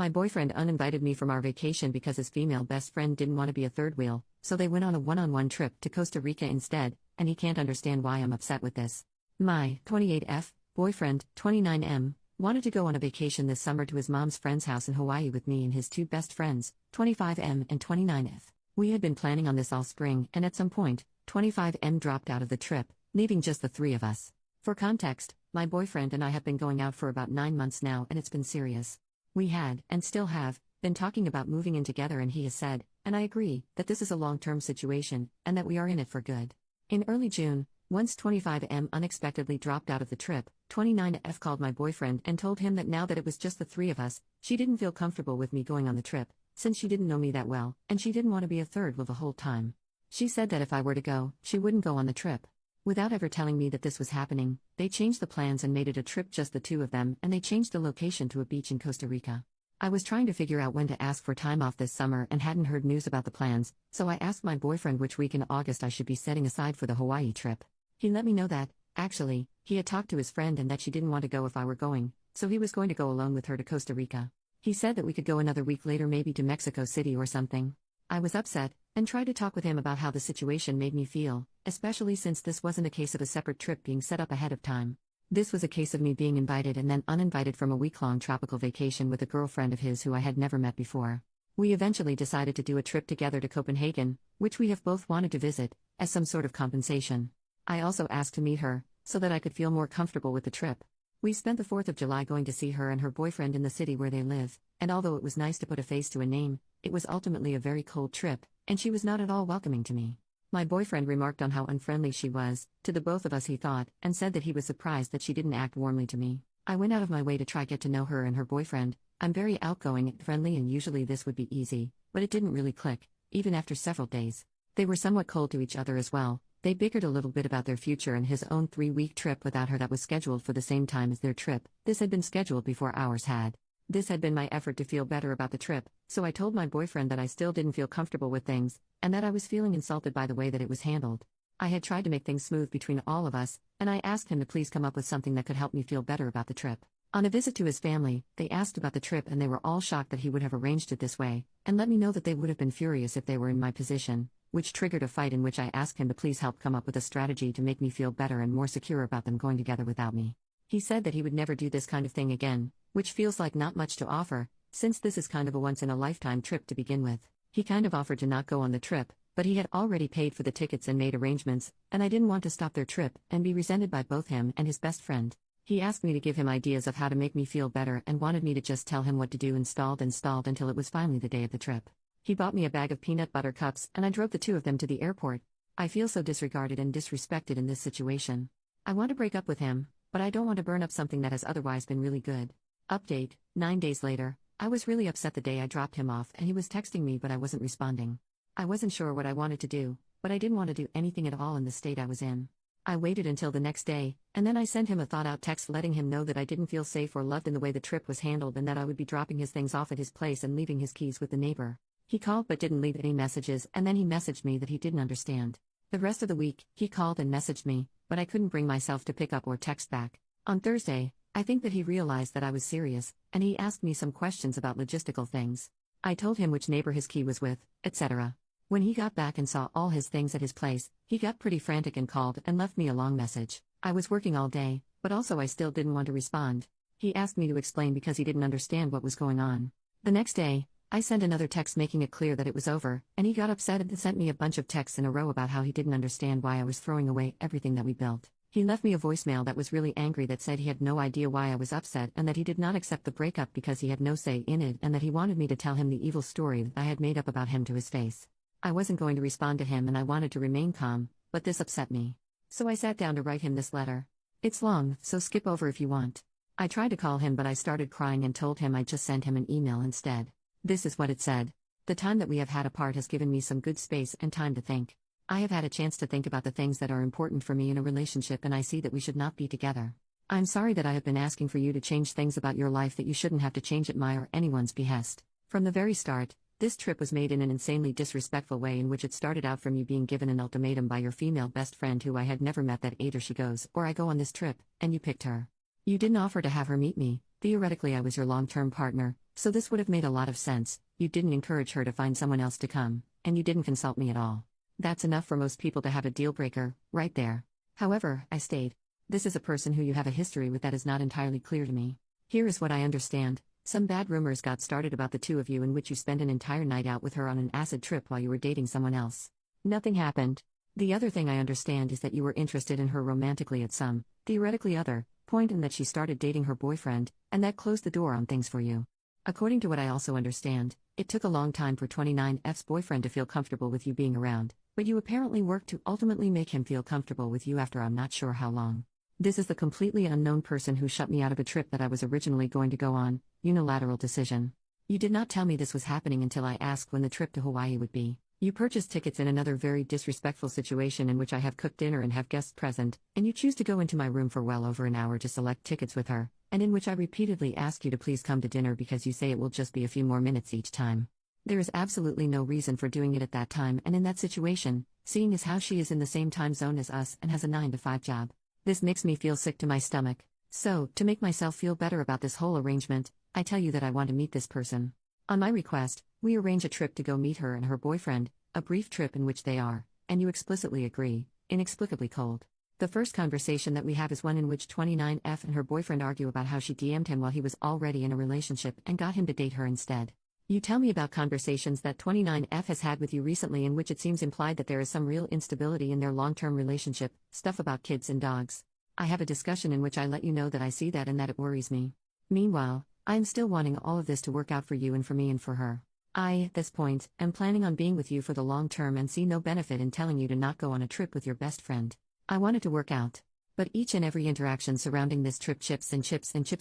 My boyfriend uninvited me from our vacation because his female best friend didn't want to be a third wheel, so they went on a one-on-one trip to Costa Rica instead, and he can't understand why I'm upset with this. My 28F boyfriend, 29M, wanted to go on a vacation this summer to his mom's friend's house in Hawaii with me and his two best friends, 25M and 29F. We had been planning on this all spring, and at some point, 25M dropped out of the trip, leaving just the three of us. For context, my boyfriend and I have been going out for about 9 months now, and it's been serious. We had, and still have, been talking about moving in together, and he has said, and I agree, that this is a long-term situation, and that we are in it for good. In early June, once 25M unexpectedly dropped out of the trip, 29F called my boyfriend and told him that now that it was just the three of us, she didn't feel comfortable with me going on the trip, since she didn't know me that well, and she didn't want to be a third wheel the whole time. She said that if I were to go, she wouldn't go on the trip. Without ever telling me that this was happening, they changed the plans and made it a trip just the two of them, and they changed the location to a beach in Costa Rica. I was trying to figure out when to ask for time off this summer and hadn't heard news about the plans, so I asked my boyfriend which week in August I should be setting aside for the Hawaii trip. He let me know that, actually, he had talked to his friend and that she didn't want to go if I were going, so he was going to go alone with her to Costa Rica. He said that we could go another week later, maybe to Mexico City or something. I was upset, and tried to talk with him about how the situation made me feel, especially since this wasn't a case of a separate trip being set up ahead of time. This was a case of me being invited and then uninvited from a week-long tropical vacation with a girlfriend of his who I had never met before. We eventually decided to do a trip together to Copenhagen, which we have both wanted to visit, as some sort of compensation. I also asked to meet her, so that I could feel more comfortable with the trip. We spent the 4th of July going to see her and her boyfriend in the city where they live, and although it was nice to put a face to a name, it was ultimately a very cold trip, and she was not at all welcoming to me. My boyfriend remarked on how unfriendly she was, to the both of us he thought, and said that he was surprised that she didn't act warmly to me. I went out of my way to try get to know her and her boyfriend. I'm very outgoing and friendly, and usually this would be easy, but it didn't really click, even after several days. They were somewhat cold to each other as well. They bickered a little bit about their future and his own 3-week trip without her that was scheduled for the same time as their trip. This had been scheduled before ours had. This had been my effort to feel better about the trip, so I told my boyfriend that I still didn't feel comfortable with things, and that I was feeling insulted by the way that it was handled. I had tried to make things smooth between all of us, and I asked him to please come up with something that could help me feel better about the trip. On a visit to his family, they asked about the trip and they were all shocked that he would have arranged it this way, and let me know that they would have been furious if they were in my position, which triggered a fight in which I asked him to please help come up with a strategy to make me feel better and more secure about them going together without me. He said that he would never do this kind of thing again, which feels like not much to offer, since this is kind of a once-in-a-lifetime trip to begin with. He kind of offered to not go on the trip, but he had already paid for the tickets and made arrangements, and I didn't want to stop their trip and be resented by both him and his best friend. He asked me to give him ideas of how to make me feel better and wanted me to just tell him what to do and stalled until it was finally the day of the trip. He bought me a bag of peanut butter cups and I drove the two of them to the airport. I feel so disregarded and disrespected in this situation. I want to break up with him, but I don't want to burn up something that has otherwise been really good. Update, 9 days later, I was really upset the day I dropped him off and he was texting me but I wasn't responding. I wasn't sure what I wanted to do, but I didn't want to do anything at all in the state I was in. I waited until the next day, and then I sent him a thought-out text letting him know that I didn't feel safe or loved in the way the trip was handled and that I would be dropping his things off at his place and leaving his keys with the neighbor. He called but didn't leave any messages, and then he messaged me that he didn't understand. The rest of the week, he called and messaged me, but I couldn't bring myself to pick up or text back. On Thursday, I think that he realized that I was serious, and he asked me some questions about logistical things. I told him which neighbor his key was with, etc. When he got back and saw all his things at his place, he got pretty frantic and called and left me a long message. I was working all day, but also I still didn't want to respond. He asked me to explain because he didn't understand what was going on. The next day, I sent another text making it clear that it was over, and he got upset and sent me a bunch of texts in a row about how he didn't understand why I was throwing away everything that we built. He left me a voicemail that was really angry that said he had no idea why I was upset and that he did not accept the breakup because he had no say in it and that he wanted me to tell him the evil story that I had made up about him to his face. I wasn't going to respond to him and I wanted to remain calm, but this upset me. So I sat down to write him this letter. It's long, so skip over if you want. I tried to call him but I started crying and told him I'd just send him an email instead. This is what it said. The time that we have had apart has given me some good space and time to think. I have had a chance to think about the things that are important for me in a relationship and I see that we should not be together. I'm sorry that I have been asking for you to change things about your life that you shouldn't have to change at my or anyone's behest. From the very start, this trip was made in an insanely disrespectful way in which it started out from you being given an ultimatum by your female best friend who I had never met that either she goes or I go on this trip, and you picked her. You didn't offer to have her meet me. Theoretically I was your long-term partner, So this would have made a lot of sense. You didn't encourage her to find someone else to come, and you didn't consult me at all. That's enough for most people to have a deal breaker, right there. However, I stayed. This is a person who you have a history with that is not entirely clear to me. Here is what I understand. Some bad rumors got started about the two of you in which you spent an entire night out with her on an acid trip while you were dating someone else. Nothing happened. The other thing I understand is that you were interested in her romantically at some, theoretically other, point and that she started dating her boyfriend, and that closed the door on things for you. According to what I also understand, it took a long time for 29F's boyfriend to feel comfortable with you being around, but you apparently worked to ultimately make him feel comfortable with you after I'm not sure how long. This is the completely unknown person who shut me out of a trip that I was originally going to go on, unilateral decision. You did not tell me this was happening until I asked when the trip to Hawaii would be. You purchased tickets in another very disrespectful situation in which I have cooked dinner and have guests present, and you choose to go into my room for well over an hour to select tickets with her, and in which I repeatedly ask you to please come to dinner because you say it will just be a few more minutes each time. There is absolutely no reason for doing it at that time and in that situation, seeing as how she is in the same time zone as us and has a 9-to-5 job. This makes me feel sick to my stomach. So, to make myself feel better about this whole arrangement, I tell you that I want to meet this person. On my request, we arrange a trip to go meet her and her boyfriend, a brief trip in which they are, and you explicitly agree, inexplicably cold. The first conversation that we have is one in which 29F and her boyfriend argue about how she DM'd him while he was already in a relationship and got him to date her instead. You tell me about conversations that 29F has had with you recently in which it seems implied that there is some real instability in their long-term relationship, stuff about kids and dogs. I have a discussion in which I let you know that I see that and that it worries me. Meanwhile, I am still wanting all of this to work out for you and for me and for her. I, at this point, am planning on being with you for the long term and see no benefit in telling you to not go on a trip with your best friend. I want it to work out. But each and every interaction surrounding this trip chips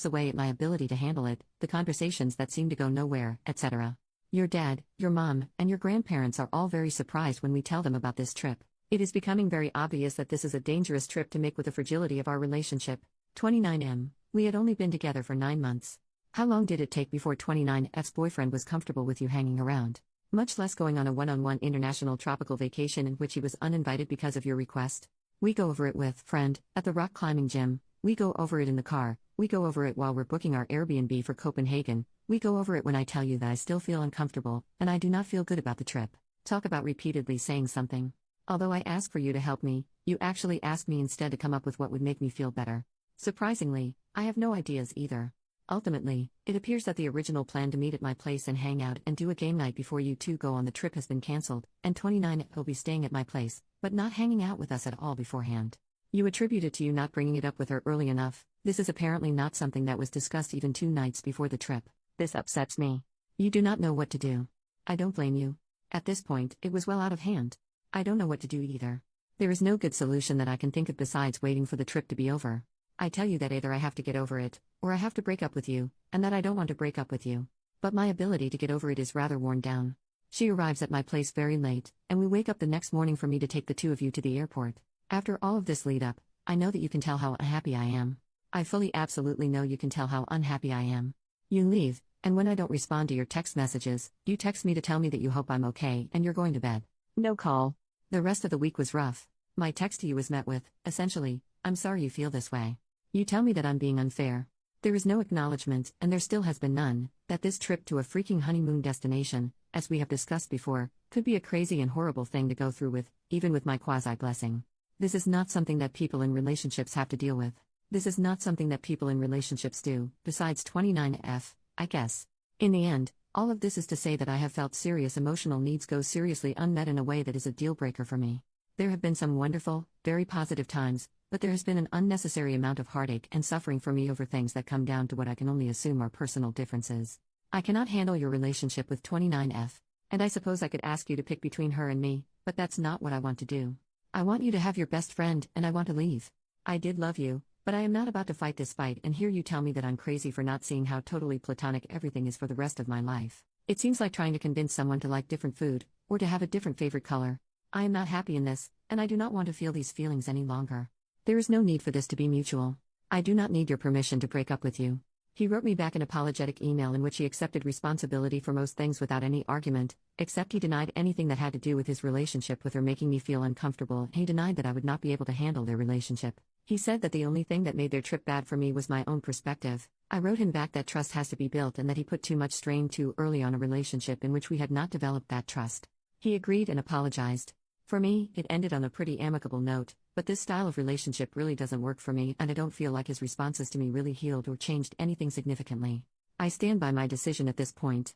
away at my ability to handle it, the conversations that seem to go nowhere, etc. Your dad, your mom, and your grandparents are all very surprised when we tell them about this trip. It is becoming very obvious that this is a dangerous trip to make with the fragility of our relationship. 29M, we had only been together for 9 months. How long did it take before 29F's boyfriend was comfortable with you hanging around? Much less going on a one-on-one international tropical vacation in which he was uninvited because of your request. We go over it with friend at the rock climbing gym. We go over it in the car. We go over it while we're booking our Airbnb for Copenhagen. We go over it when I tell you that I still feel uncomfortable and I do not feel good about the trip. Talk about repeatedly saying something. Although I ask for you to help me, you actually ask me instead to come up with what would make me feel better. Surprisingly, I have no ideas either. Ultimately, it appears that the original plan to meet at my place and hang out and do a game night before you two go on the trip has been cancelled, and 29 will be staying at my place, but not hanging out with us at all beforehand. You attribute it to you not bringing it up with her early enough. This is apparently not something that was discussed even 2 nights before the trip. This upsets me. You do not know what to do. I don't blame you. At this point, it was well out of hand. I don't know what to do either. There is no good solution that I can think of besides waiting for the trip to be over. I tell you that either I have to get over it, or I have to break up with you, and that I don't want to break up with you. But my ability to get over it is rather worn down. She arrives at my place very late, and we wake up the next morning for me to take the two of you to the airport. After all of this lead up, I know that you can tell how unhappy I am. I fully absolutely know you can tell how unhappy I am. You leave, and when I don't respond to your text messages, you text me to tell me that you hope I'm okay and you're going to bed. No call. The rest of the week was rough. My text to you was met with, essentially, I'm sorry you feel this way. You tell me that I'm being unfair. There is no acknowledgement, and there still has been none, that this trip to a freaking honeymoon destination, as we have discussed before, could be a crazy and horrible thing to go through with, even with my quasi-blessing. This is not something that people in relationships have to deal with. This is not something that people in relationships do, besides 29F, I guess. In the end, all of this is to say that I have felt serious emotional needs go seriously unmet in a way that is a deal-breaker for me. There have been some wonderful, very positive times, but there has been an unnecessary amount of heartache and suffering for me over things that come down to what I can only assume are personal differences. I cannot handle your relationship with 29F, and I suppose I could ask you to pick between her and me, but that's not what I want to do. I want you to have your best friend, and I want to leave. I did love you, but I am not about to fight this fight and hear you tell me that I'm crazy for not seeing how totally platonic everything is for the rest of my life. It seems like trying to convince someone to like different food, or to have a different favorite color. I am not happy in this, and I do not want to feel these feelings any longer. There is no need for this to be mutual. I do not need your permission to break up with you. He wrote me back an apologetic email in which he accepted responsibility for most things without any argument, except he denied anything that had to do with his relationship with her making me feel uncomfortable, and he denied that I would not be able to handle their relationship. He said that the only thing that made their trip bad for me was my own perspective. I wrote him back that trust has to be built and that he put too much strain too early on a relationship in which we had not developed that trust. He agreed and apologized. For me, it ended on a pretty amicable note, but this style of relationship really doesn't work for me, and I don't feel like his responses to me really healed or changed anything significantly. I stand by my decision at this point.